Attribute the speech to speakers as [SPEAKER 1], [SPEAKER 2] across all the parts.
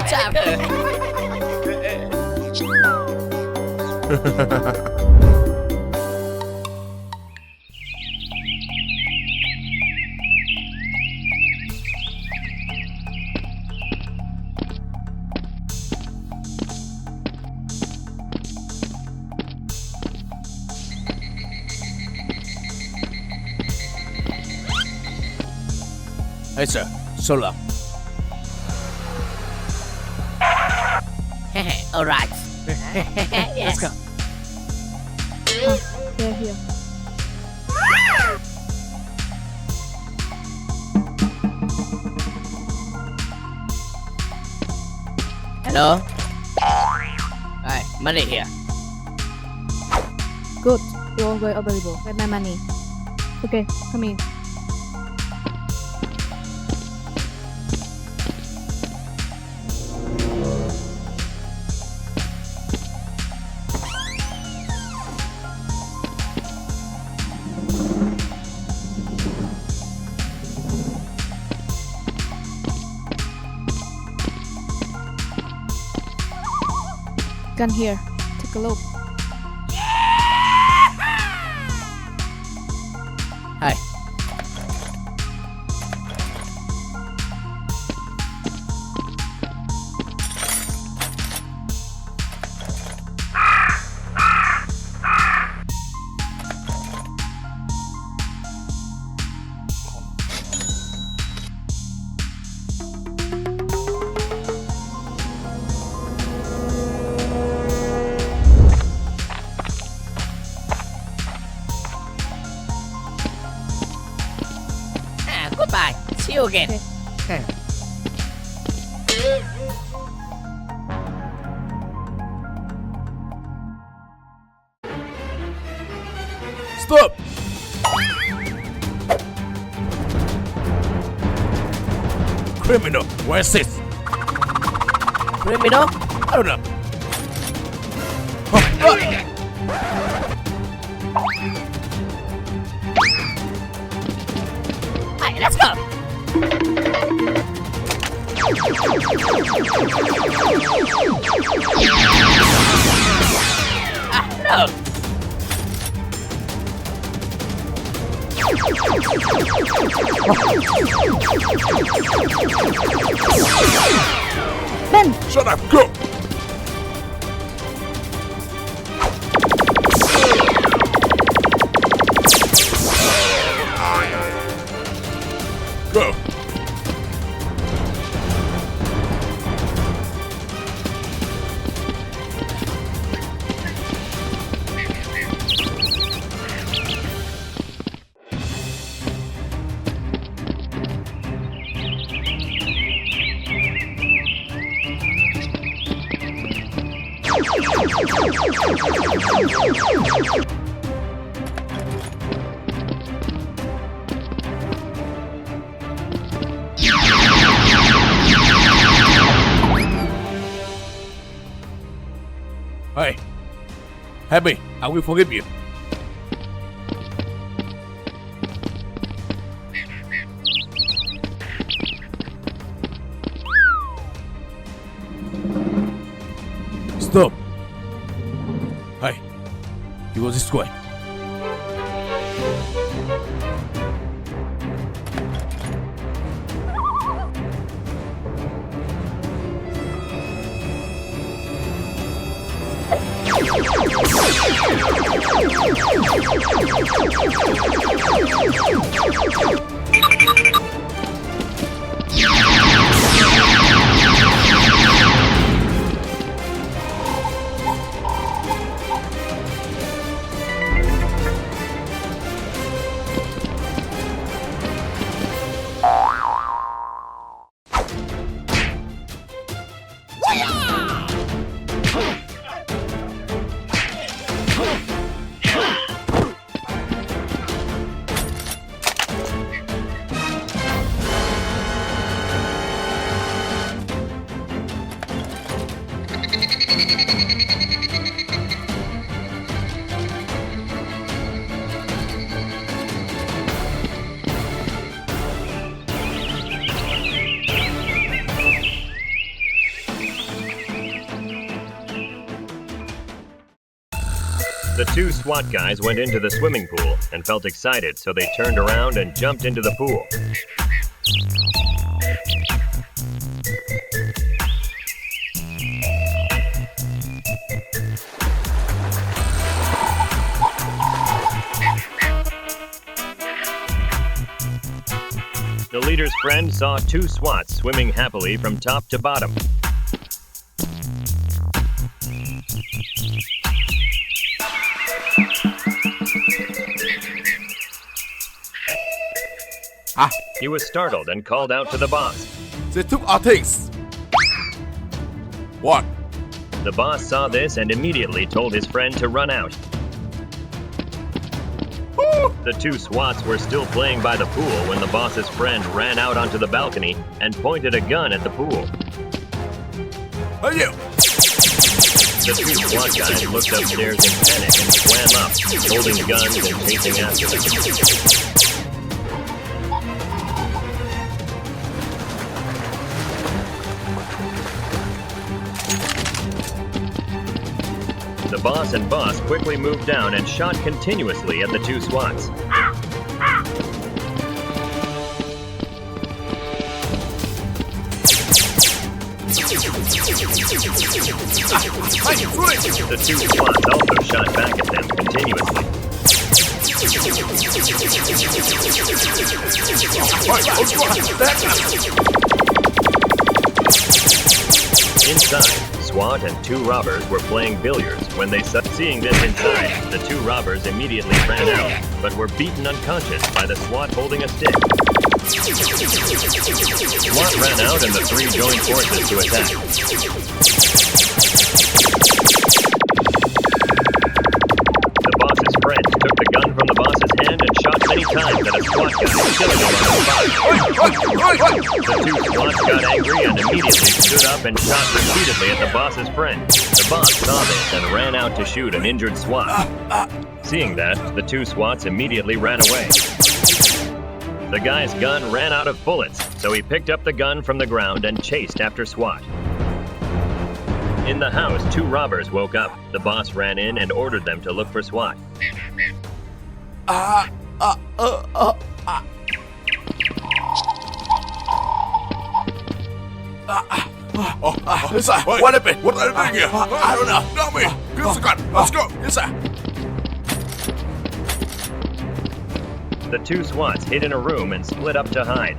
[SPEAKER 1] job.
[SPEAKER 2] Hey sir, so long.
[SPEAKER 1] All right.
[SPEAKER 2] Let's go.
[SPEAKER 3] They're here.
[SPEAKER 1] Hello. Hi, money here.
[SPEAKER 3] Good. You're always available. Get my money. Okay, come in. Gun here. Take a look.
[SPEAKER 1] Hi. Goodbye. See you again.
[SPEAKER 3] Okay.
[SPEAKER 2] Stop! Criminal, where's this?
[SPEAKER 1] Criminal?
[SPEAKER 2] I don't know.
[SPEAKER 1] Hi, let's go. No.
[SPEAKER 3] Ben!
[SPEAKER 2] Shut up, go! Go! Hey, Happy, I will forgive you. Stop. Hey, you go this way.
[SPEAKER 4] two SWAT guys went into the swimming pool and felt excited, so they turned around and jumped into the pool. The leader's friend saw two SWATs swimming happily from top to bottom. He was startled and called out to the boss.
[SPEAKER 2] They took our things. What?
[SPEAKER 4] The boss saw this and immediately told his friend to run out. The two SWATs were still playing by the pool when the boss's friend ran out onto the balcony and pointed a gun at the pool.
[SPEAKER 2] Hey, you!
[SPEAKER 4] The two SWAT guys looked upstairs in panic and swam up, holding guns and chasing after them. The boss and boss quickly moved down and shot continuously at the two SWATs. The two SWATs also shot back at them continuously. Inside, SWAT and two robbers were playing billiards when they seeing this inside, the two robbers immediately ran out, but were beaten unconscious by the SWAT holding a stick. SWAT ran out and the three joined forces to attack. The boss's friend took the gun from the boss's hand and shot many times at a SWAT guy, killing him on the spot. The two SWATs got angry and immediately stood up and shot repeatedly at the boss's friend. The boss saw this and ran out to shoot an injured SWAT. Seeing that, the two SWATs immediately ran away. The guy's gun ran out of bullets, so he picked up the gun from the ground and chased after SWAT. In the house, two robbers woke up. The boss ran in and ordered them to look for SWAT.
[SPEAKER 2] Yes, sir. What happened? What are you doing here? I don't know. Tell me. Give us a gun. Let's go. Yes, sir.
[SPEAKER 4] The two SWATs hid in a room and split up to hide.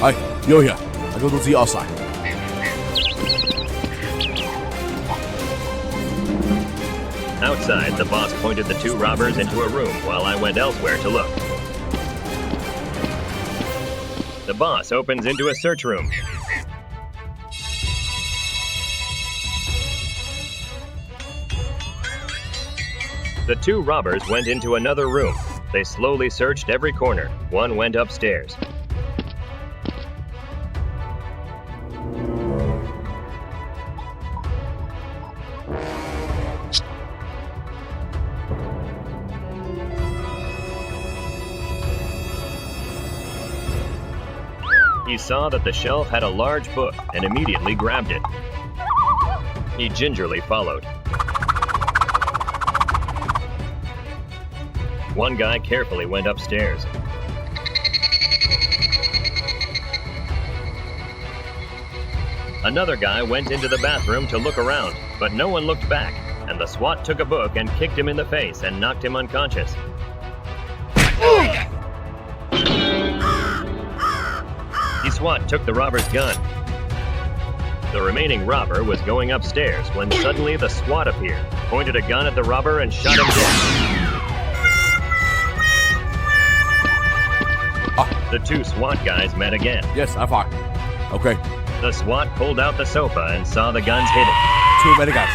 [SPEAKER 2] Hi, you're here. I go to the outside.
[SPEAKER 4] Outside, the boss pointed the two robbers into a room while I went elsewhere to look. The boss opens into a search room. The two robbers went into another room. They slowly searched every corner. One went upstairs. He saw that the shelf had a large book and immediately grabbed it. He gingerly followed. One guy carefully went upstairs. Another guy went into the bathroom to look around, but no one looked back, and the SWAT took a book and kicked him in the face and knocked him unconscious. The SWAT took the robber's gun. The remaining robber was going upstairs when suddenly the SWAT appeared, pointed a gun at the robber and shot him dead. The two SWAT guys met again.
[SPEAKER 2] Yes, I'm fine. Okay.
[SPEAKER 4] The SWAT pulled out the sofa and saw the guns hidden.
[SPEAKER 2] Too many guys.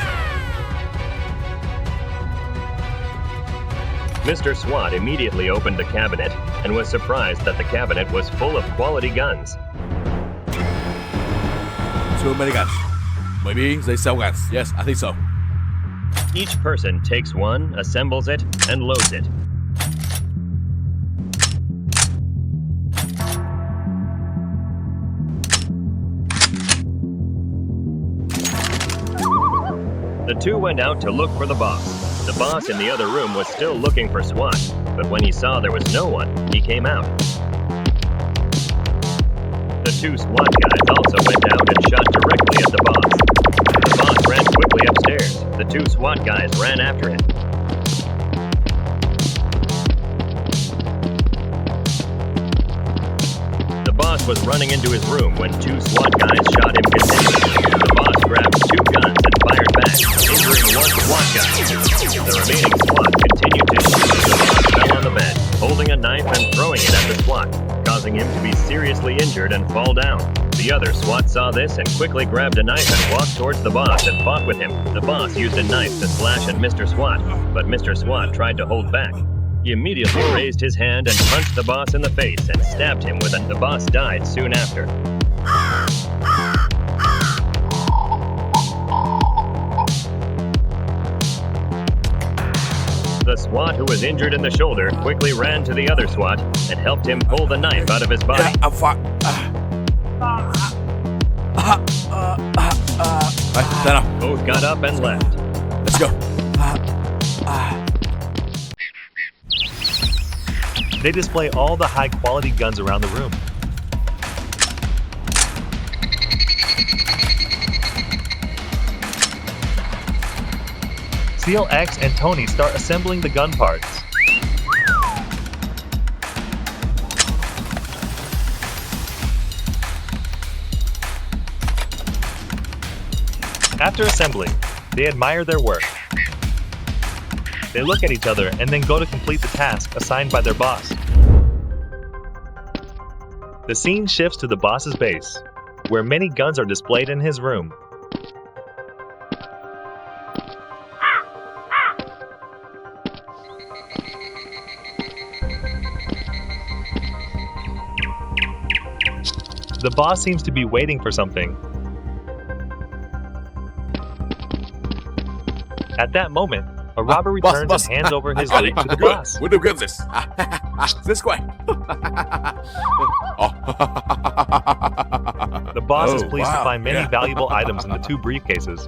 [SPEAKER 4] Mr. SWAT immediately opened the cabinet and was surprised that the cabinet was full of quality guns.
[SPEAKER 2] Too many guns. Maybe they sell guns. Yes, I think so.
[SPEAKER 4] Each person takes one, assembles it, and loads it. The two went out to look for the boss. The boss in the other room was still looking for SWAT, but when he saw there was no one, he came out. The two SWAT guys also went out and shot directly at the boss. The boss ran quickly upstairs. The two SWAT guys ran after him. The boss was running into his room when two SWAT guys shot him continuously. The boss grabbed two guns and fired back, injuring one SWAT guy. The remaining SWAT continued to shoot. The boss fell on the bed, holding a knife and throwing it at the SWAT, causing him to be seriously injured and fall down. The other SWAT saw this and quickly grabbed a knife and walked towards the boss and fought with him. The boss used a knife to slash at Mr. SWAT, but Mr. SWAT tried to hold back. He immediately raised his hand and punched the boss in the face and stabbed him with it. The boss died soon after. The SWAT who was injured in the shoulder quickly ran to the other SWAT and helped him pull the knife out of his body.
[SPEAKER 2] Yeah, I'm fine. Stand up.
[SPEAKER 4] Both got up and left.
[SPEAKER 2] Let's go.
[SPEAKER 5] They display all the high-quality guns around the room. Seal X and Tony start assembling the gun parts. After assembling, they admire their work. They look at each other and then go to complete the task assigned by their boss. The scene shifts to the boss's base, where many guns are displayed in his room. The boss seems to be waiting for something. At that moment, a robber returns and hands over his loot to the
[SPEAKER 2] Good.
[SPEAKER 5] boss.
[SPEAKER 2] Where do we get this? This way.
[SPEAKER 5] The boss is
[SPEAKER 2] Oh,
[SPEAKER 5] pleased to
[SPEAKER 2] wow,
[SPEAKER 5] find many
[SPEAKER 2] yeah.
[SPEAKER 5] valuable items in the two briefcases.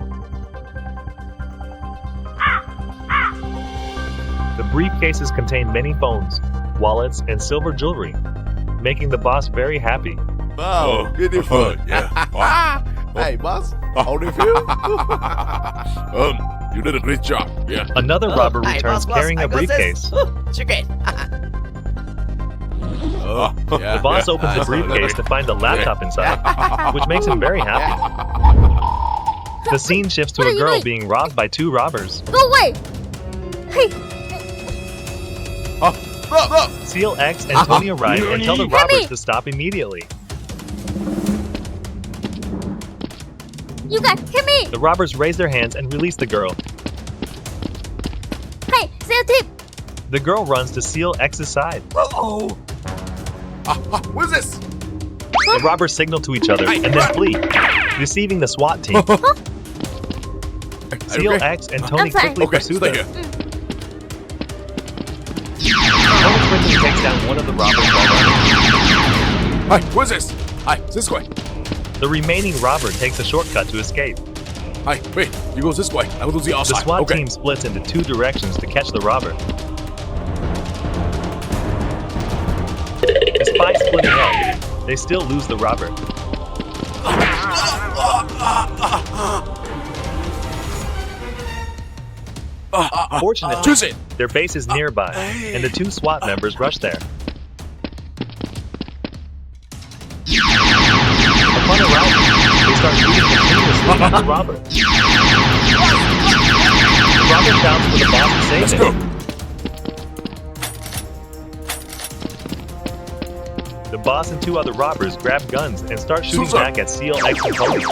[SPEAKER 5] The briefcases contain many phones, wallets, and silver jewelry, making the boss very happy.
[SPEAKER 2] Wow, beautiful. Yeah. Wow.
[SPEAKER 6] Hey, boss. How do you feel?
[SPEAKER 2] You did a great job. Yeah.
[SPEAKER 5] Another robber
[SPEAKER 1] Hi,
[SPEAKER 5] returns
[SPEAKER 1] boss,
[SPEAKER 5] carrying
[SPEAKER 1] I
[SPEAKER 5] a
[SPEAKER 1] got this.
[SPEAKER 5] briefcase.
[SPEAKER 1] Chicken.
[SPEAKER 5] The boss opens the briefcase to find a laptop inside, which makes him very happy. The scene shifts to
[SPEAKER 3] What are
[SPEAKER 5] a
[SPEAKER 3] you
[SPEAKER 5] girl
[SPEAKER 3] doing?
[SPEAKER 5] being robbed by two robbers.
[SPEAKER 3] Go away! Hey,
[SPEAKER 2] Look.
[SPEAKER 5] Seal X and Tony arrive and tell the
[SPEAKER 3] Hit
[SPEAKER 5] robbers
[SPEAKER 3] me!
[SPEAKER 5] to stop immediately.
[SPEAKER 3] you guys, hit me!
[SPEAKER 5] The robbers raise their hands and release the girl.
[SPEAKER 3] Hey, seal tip!
[SPEAKER 5] The girl runs to Seal X's side.
[SPEAKER 2] Oh. What's this?
[SPEAKER 5] The robbers signal to each other and then flee, deceiving the SWAT team. Seal
[SPEAKER 2] Okay.
[SPEAKER 5] X and Tony
[SPEAKER 3] I'm fine.
[SPEAKER 5] quickly
[SPEAKER 2] Okay,
[SPEAKER 5] pursue
[SPEAKER 2] stay
[SPEAKER 5] them.
[SPEAKER 2] here.
[SPEAKER 5] Tony quickly takes down one of the robbers while running.
[SPEAKER 2] Hi, what's this? Hi, this way.
[SPEAKER 5] The remaining robber takes a shortcut to escape.
[SPEAKER 2] Hi, wait. You go this way. I will do the
[SPEAKER 5] The
[SPEAKER 2] outside.
[SPEAKER 5] SWAT
[SPEAKER 2] okay.
[SPEAKER 5] team splits into two directions to catch the robber. Despite splitting up, they still lose the robber. Fortunately,
[SPEAKER 2] Choose it.
[SPEAKER 5] their base is nearby, and the two SWAT members rush there. Upon arriving, they start shooting continuously at the robber. The robber shouts for the boss to save
[SPEAKER 2] Let's
[SPEAKER 5] him.
[SPEAKER 2] go.
[SPEAKER 5] The boss and two other robbers grab guns and start shooting
[SPEAKER 2] Susan.
[SPEAKER 5] back at Seal X and Tony.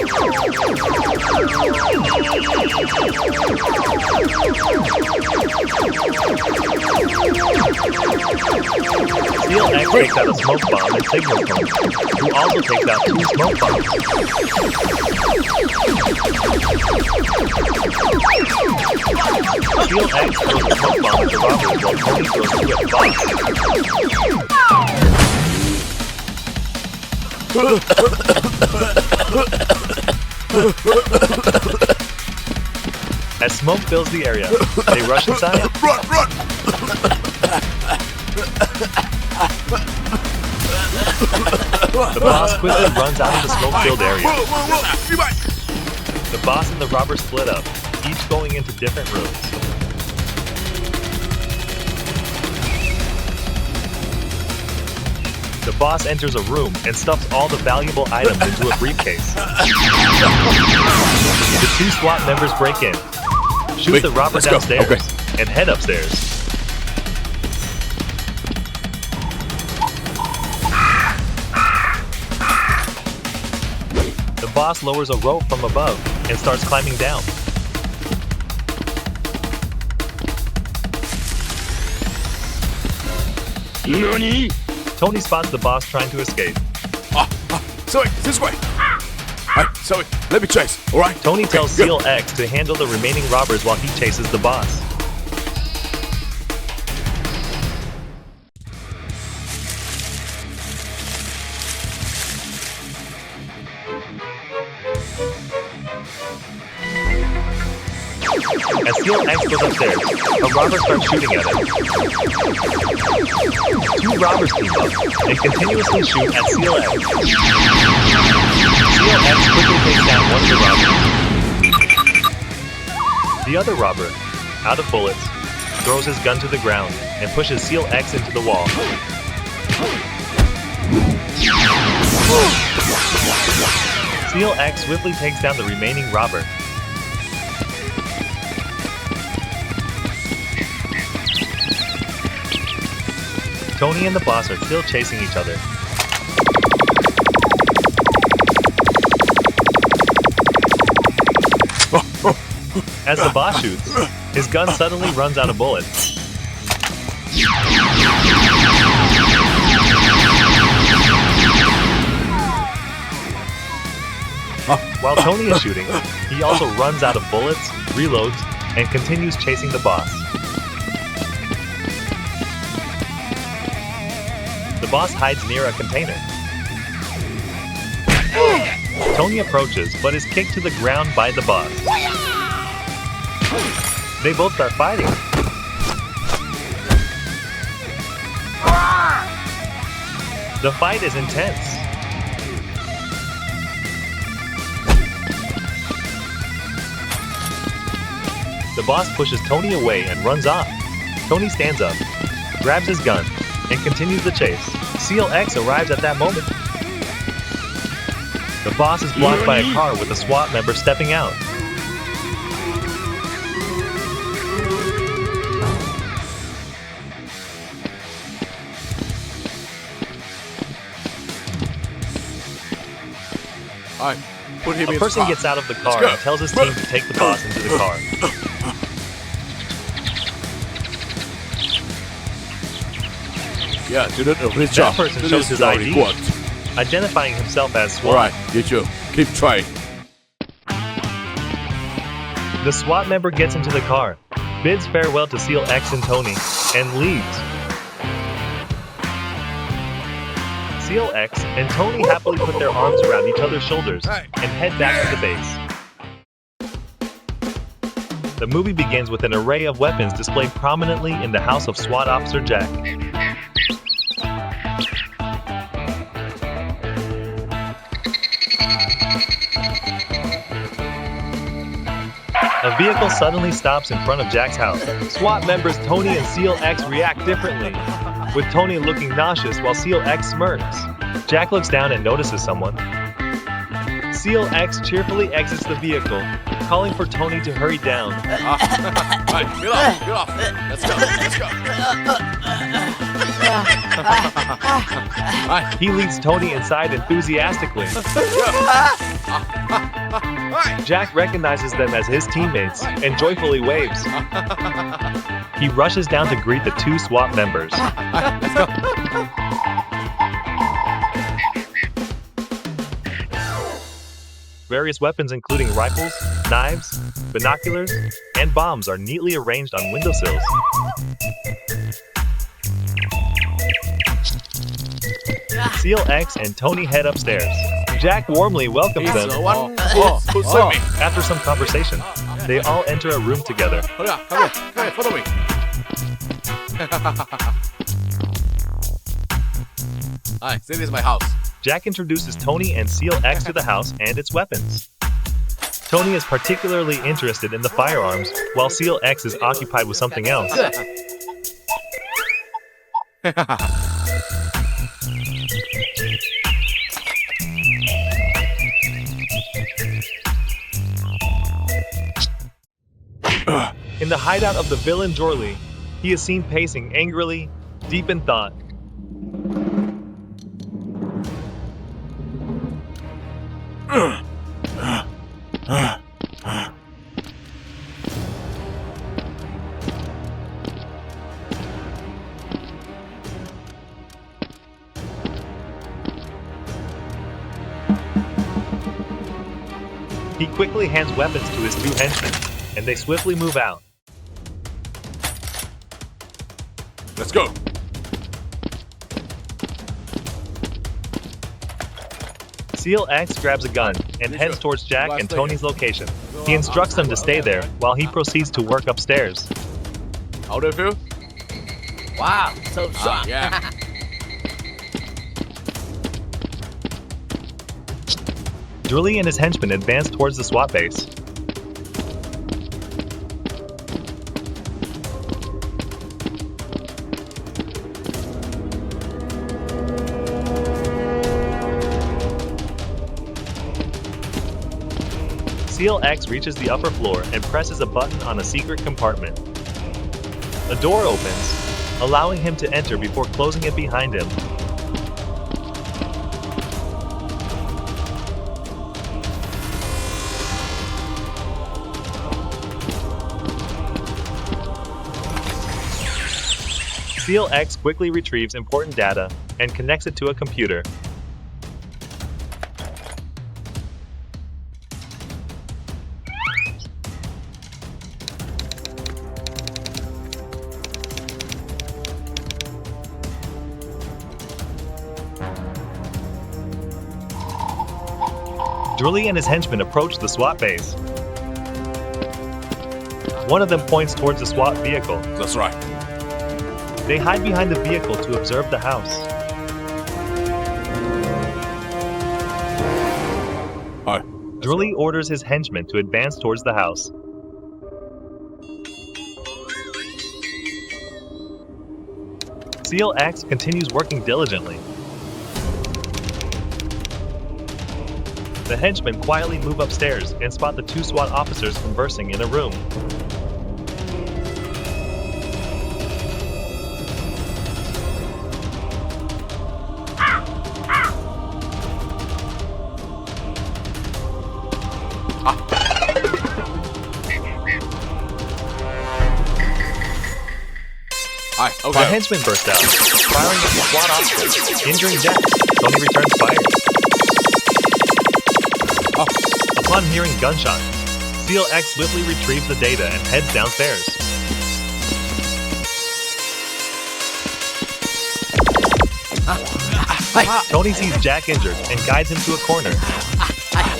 [SPEAKER 5] Seal X takes out a smoke bomb and signals Tony, who also takes out two smoke bombs. Seal X throws a smoke bomb at the robbers while Tony throws two at the boss. As As smoke fills the area, they rush inside.
[SPEAKER 2] Run, run!
[SPEAKER 5] The boss quickly runs out of the smoke-filled area.
[SPEAKER 2] Whoa, whoa, whoa! Be back!
[SPEAKER 5] The boss and the robber split up, each going into different rooms. The boss enters a room and stuffs all the valuable items into a briefcase. The two SWAT members break in, shoot
[SPEAKER 2] Wait,
[SPEAKER 5] the robber
[SPEAKER 2] let's go.
[SPEAKER 5] downstairs,
[SPEAKER 2] Okay.
[SPEAKER 5] and head upstairs. The boss lowers a rope from above and starts climbing down. Tony spots the boss trying to escape.
[SPEAKER 2] Zoe, this way! Alright, Zoe, let me chase, alright?
[SPEAKER 5] Tony tells
[SPEAKER 2] good.
[SPEAKER 5] Seal X to handle the remaining robbers while he chases the boss. As Seal X goes upstairs, a robber starts shooting at him. Two robbers team up and continuously shoot at Seal X. Seal X quickly takes down one of the robbers. The other robber, out of bullets, throws his gun to the ground and pushes Seal X into the wall. Seal X swiftly takes down the remaining robber. Tony and the boss are still chasing each other. As the boss shoots, his gun suddenly runs out of bullets. While Tony is shooting, he also runs out of bullets, reloads, and continues chasing the boss. The boss hides near a container. Tony approaches, but is kicked to the ground by the boss. They both start fighting. The fight is intense. The boss pushes Tony away and runs off. Tony stands up, grabs his gun, and continues the chase. Seal X arrives at that moment. The boss is blocked by a car with a SWAT member stepping out.
[SPEAKER 2] Alright, put him
[SPEAKER 5] A
[SPEAKER 2] in
[SPEAKER 5] person
[SPEAKER 2] the
[SPEAKER 5] gets out of the car
[SPEAKER 2] go.
[SPEAKER 5] and tells his team to take the boss into the car.
[SPEAKER 2] Yeah, you did a great
[SPEAKER 5] That
[SPEAKER 2] job.
[SPEAKER 5] person
[SPEAKER 2] This
[SPEAKER 5] shows
[SPEAKER 2] is
[SPEAKER 5] his
[SPEAKER 2] your
[SPEAKER 5] ID,
[SPEAKER 2] reward.
[SPEAKER 5] identifying himself as SWAT.
[SPEAKER 2] Alright, you too. Keep trying.
[SPEAKER 5] The SWAT member gets into the car, bids farewell to Seal X and Tony, and leaves. Seal X and Tony happily put their arms around each other's shoulders and head back to the base. The movie begins with an array of weapons displayed prominently in the house of SWAT Officer Jack. A vehicle suddenly stops in front of Jack's house. SWAT members Tony and Seal X react differently, with Tony looking nauseous while Seal X smirks. Jack looks down and notices someone. Seal X cheerfully exits the vehicle, calling for Tony to hurry down.
[SPEAKER 2] Alright, get off, get off. Let's go, let's go.
[SPEAKER 5] He leads Tony inside enthusiastically. Jack recognizes them as his teammates and joyfully waves. He rushes down to greet the two SWAT members. Various weapons including rifles, knives, binoculars, and bombs are neatly arranged on windowsills. Seal X and Tony head upstairs. Jack warmly welcomes them.
[SPEAKER 2] Who's with me?
[SPEAKER 5] After some conversation, They all enter a room together.
[SPEAKER 2] Oh yeah, come here, follow me. Alright, this is my house.
[SPEAKER 5] Jack introduces Tony and Seal X to the house and its weapons. Tony is particularly interested in the firearms, while Seal X is occupied with something else.
[SPEAKER 1] Good.
[SPEAKER 5] In the hideout of the villain Drorly, he is seen pacing angrily, deep in thought. He quickly hands weapons to his two henchmen, and they swiftly move out.
[SPEAKER 2] Let's go.
[SPEAKER 5] Seal X grabs a gun and heads towards Jack and Tony's location. He instructs them to stay there while he proceeds to work upstairs.
[SPEAKER 2] How do you feel?
[SPEAKER 1] Wow, so strong.
[SPEAKER 2] Yeah.
[SPEAKER 5] Drorly and his henchmen advance towards the SWAT base. Seal X reaches the upper floor and presses a button on a secret compartment. A door opens, allowing him to enter before closing it behind him. Seal X quickly retrieves important data and connects it to a computer. Drorly and his henchmen approach the SWAT base. One of them points towards the SWAT vehicle.
[SPEAKER 2] That's right.
[SPEAKER 5] They hide behind the vehicle to observe the house.
[SPEAKER 2] Hi.
[SPEAKER 5] Drorly orders his henchmen to advance towards the house. Seal X continues working diligently. The henchmen quietly move upstairs and spot the two SWAT officers conversing in a room.
[SPEAKER 2] Hi.
[SPEAKER 5] The
[SPEAKER 2] Okay.
[SPEAKER 5] henchmen burst out, firing at the SWAT officers, injuring Jack. Tony returns fire. Upon hearing gunshots, Seal X swiftly retrieves the data and heads downstairs. Tony sees Jack injured and guides him to a corner.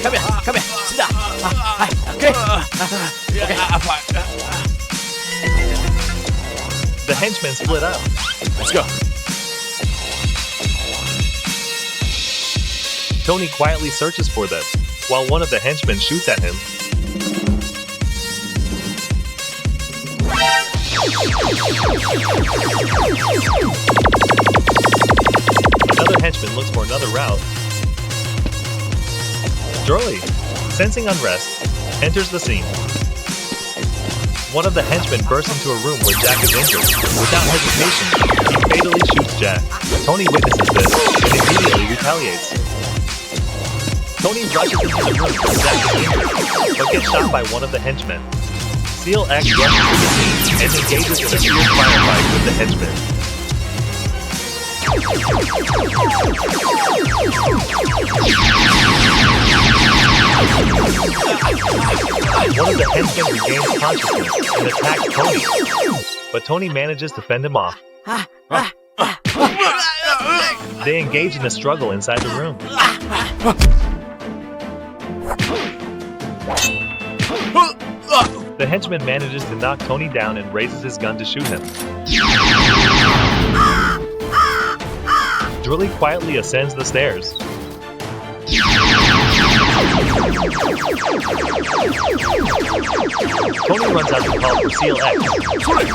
[SPEAKER 1] Come here, sit down. Okay.
[SPEAKER 5] The henchmen split up.
[SPEAKER 2] Let's go.
[SPEAKER 5] Tony quietly searches for them, while one of the henchmen shoots at him. Another henchman looks for another route. Drorly, sensing unrest, enters the scene. One of the henchmen bursts into a room where Jack is injured. Without hesitation, he fatally shoots Jack. Tony witnesses this and immediately retaliates. Tony rushes into the room where Jack is injured, but gets shot by one of the henchmen. Seal X rushes to the scene and engages in a fierce firefight with the henchmen. One of the henchmen regains consciousness and attacks Tony, but Tony manages to fend him off. They engage in a struggle inside the room. The henchman manages to knock Tony down and raises his gun to shoot him. Drorly quietly ascends the stairs. Tony runs out to call for Seal X.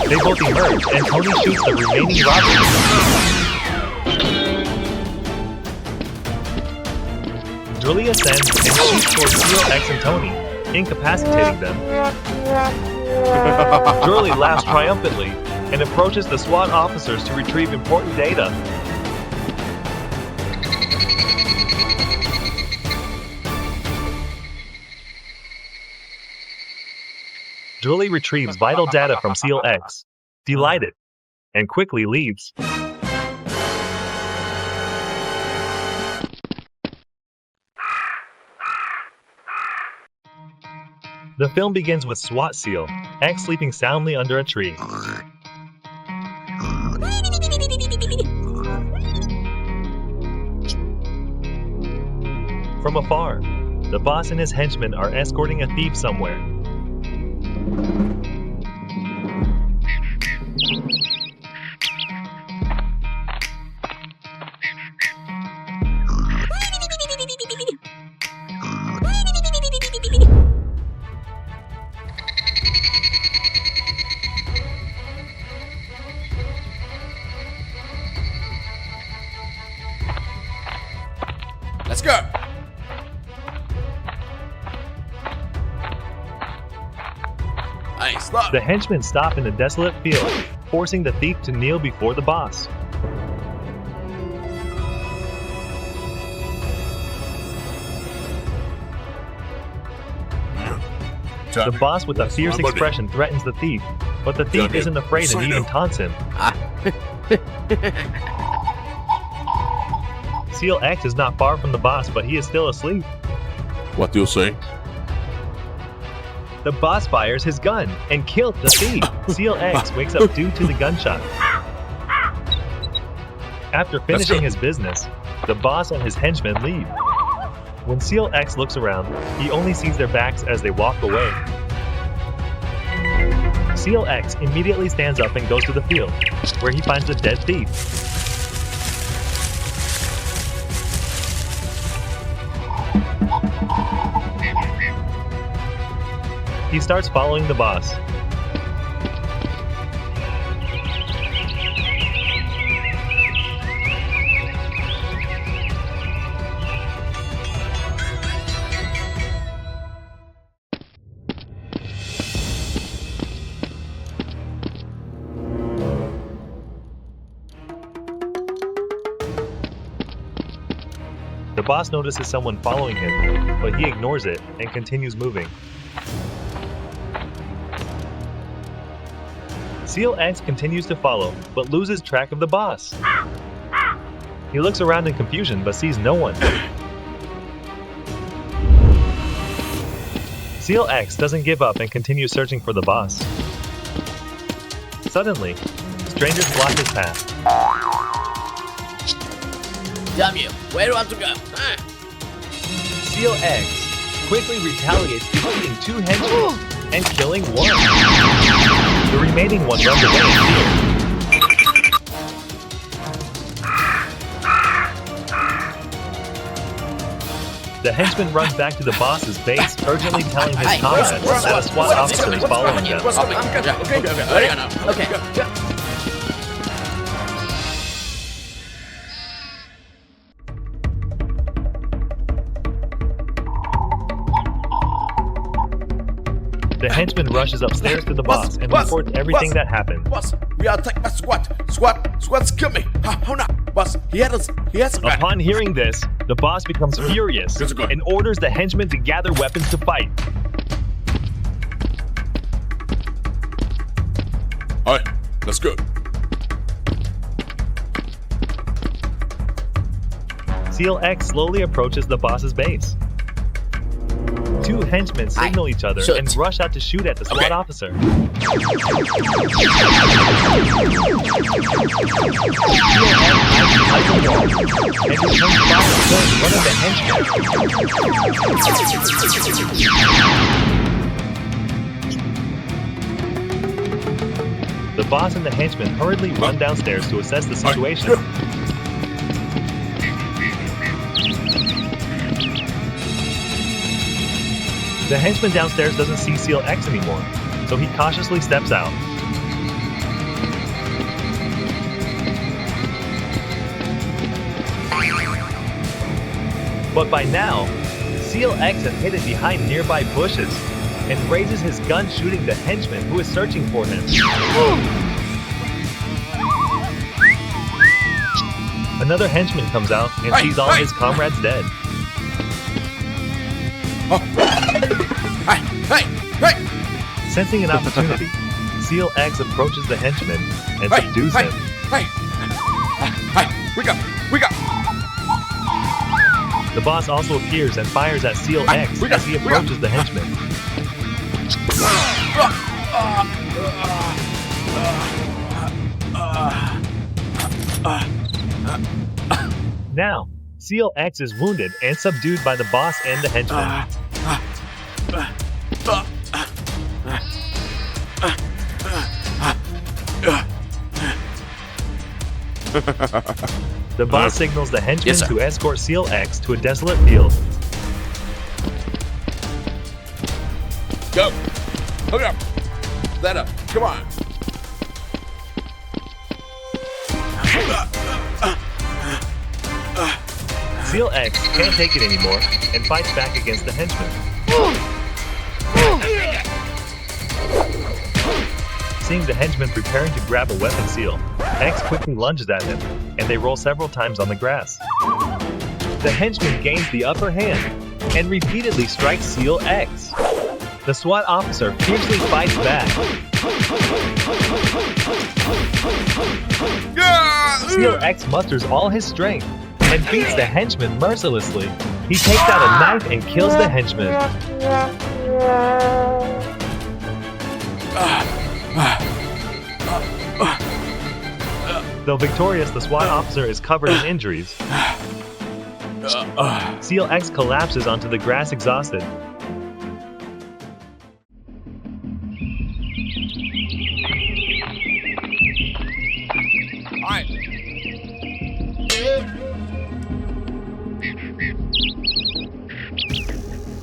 [SPEAKER 5] They both emerge, and Tony shoots the remaining robbers. Drorly ascends and shoots towards Seal X and Tony, incapacitating them. Drorly laughs triumphantly and approaches the SWAT officers to retrieve important data. Drorly retrieves vital data from Seal X, delighted, and quickly leaves. The film begins with SWAT SEAL X sleeping soundly under a tree. From afar, the boss and his henchmen are escorting a thief somewhere.
[SPEAKER 2] Let's go. Hey, stop.
[SPEAKER 5] The henchmen stop in a desolate field, forcing the thief to kneel before the boss. The boss with a fierce expression threatens the thief, but the thief isn't afraid and even taunts him. Seal X is not far from the boss, but he is still asleep.
[SPEAKER 2] What do you say?
[SPEAKER 5] The boss fires his gun and kills the thief. Seal X wakes up due to the gunshot. After finishing his business, the boss and his henchmen leave. When Seal X looks around, he only sees their backs as they walk away. Seal X immediately stands up and goes to the field, where he finds a dead thief. He starts following the boss. The boss notices someone following him, but he ignores it and continues moving. Seal X continues to follow, but loses track of the boss. He looks around in confusion, but sees no one. Seal X doesn't give up and continues searching for the boss. Suddenly, strangers block his path.
[SPEAKER 1] Damn you, where do I have to go?
[SPEAKER 5] Seal X quickly retaliates, defeating 2 henchmen and killing 1. The remaining one runs away in fear. The henchman runs back to the boss's base, urgently telling his comrades that a SWAT officer is following them.
[SPEAKER 1] Okay.
[SPEAKER 5] The henchman rushes upstairs to the boss and reports everything that happened.
[SPEAKER 2] Boss, we are attacked by SWAT. SWAT's killed me. How now? Boss, he has a gun.
[SPEAKER 5] Upon hearing this, the boss becomes furious and orders the henchmen to gather weapons to fight.
[SPEAKER 2] Alright, let's go.
[SPEAKER 5] Seal X slowly approaches the boss's base. 2 henchmen signal each other and rush out to shoot at the SWAT officer. Seal X and becomes fire to one of the henchmen. boss and the henchmen hurriedly run downstairs to assess the situation. The henchman downstairs doesn't see SEAL X anymore, so he cautiously steps out. But by now, SEAL X has hidden behind nearby bushes and raises his gun shooting the henchman who is searching for him. Another henchman comes out and sees all his comrades dead.
[SPEAKER 2] Hey!
[SPEAKER 5] Sensing an opportunity, SEAL X approaches the henchman and subdues him.
[SPEAKER 2] Hey! Wake up!
[SPEAKER 5] The boss also appears and fires at SEAL X as he approaches the henchman. Now, SEAL X is wounded and subdued by the boss and the henchman. The boss signals the henchman to escort SEAL X to a desolate field.
[SPEAKER 2] Go! Hook up! Stand up! Come on!
[SPEAKER 5] SEAL X can't take it anymore and fights back against the henchman. Seeing the henchman preparing to grab a weapon, SEAL X quickly lunges at him, and they roll several times on the grass. The henchman gains the upper hand and repeatedly strikes SEAL X. The SWAT officer fiercely fights back. SEAL X musters all his strength and beats the henchman mercilessly. He takes out a knife and kills the henchman. Though victorious, the SWAT officer is covered in injuries. SEAL X collapses onto the grass exhausted.
[SPEAKER 2] Alright.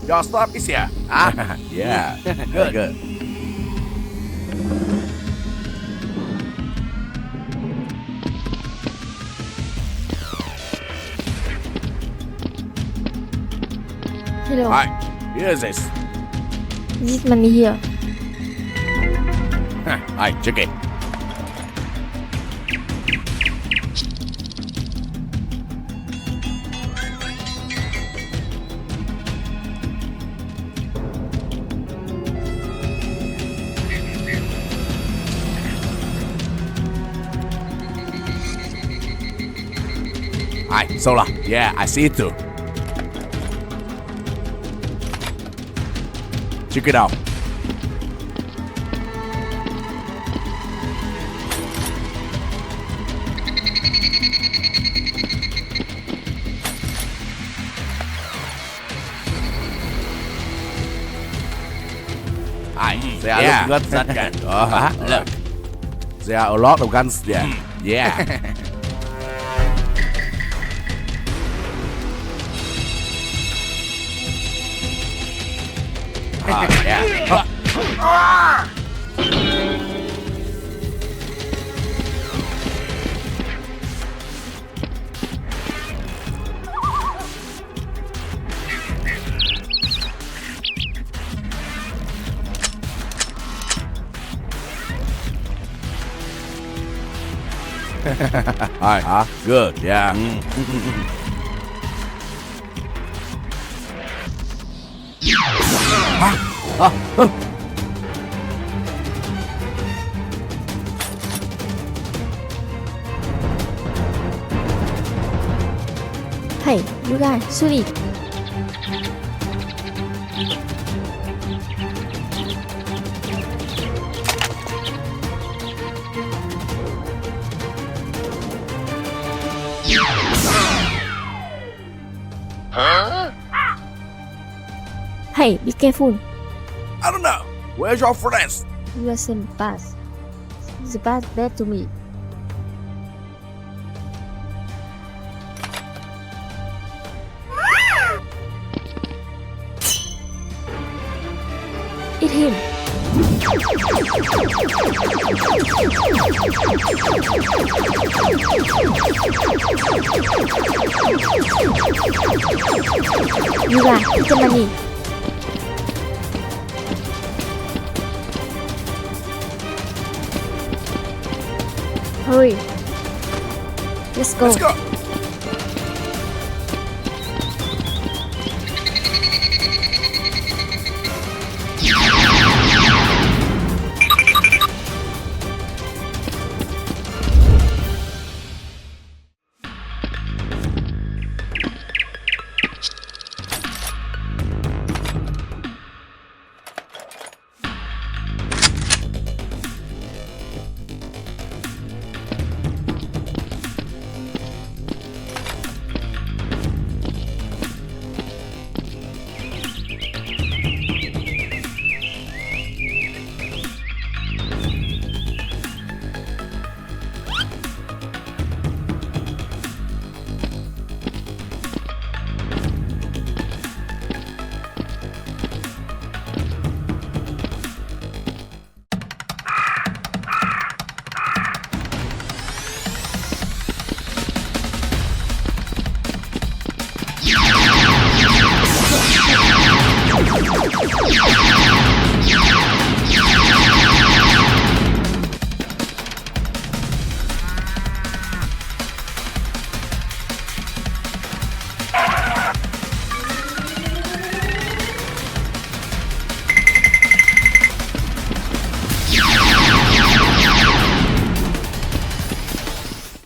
[SPEAKER 2] Your stop is here.
[SPEAKER 6] Yeah. Very good.
[SPEAKER 3] Hello.
[SPEAKER 2] Alright. Here is this.
[SPEAKER 3] This is money here.
[SPEAKER 2] Alright, check it. Alright, Sola. Yeah, I see it too. Check it out. There are good guns. Look. There are a lot of guns there. Yeah. Alright, good, yeah.
[SPEAKER 3] Hey, you guys, shoot it. Hey, be careful.
[SPEAKER 2] I don't know. Where's your friends?
[SPEAKER 3] You are same pass. Surprise that to me. Eat him. Yuga, take the money. Hurry. Let's go.
[SPEAKER 2] Let's go.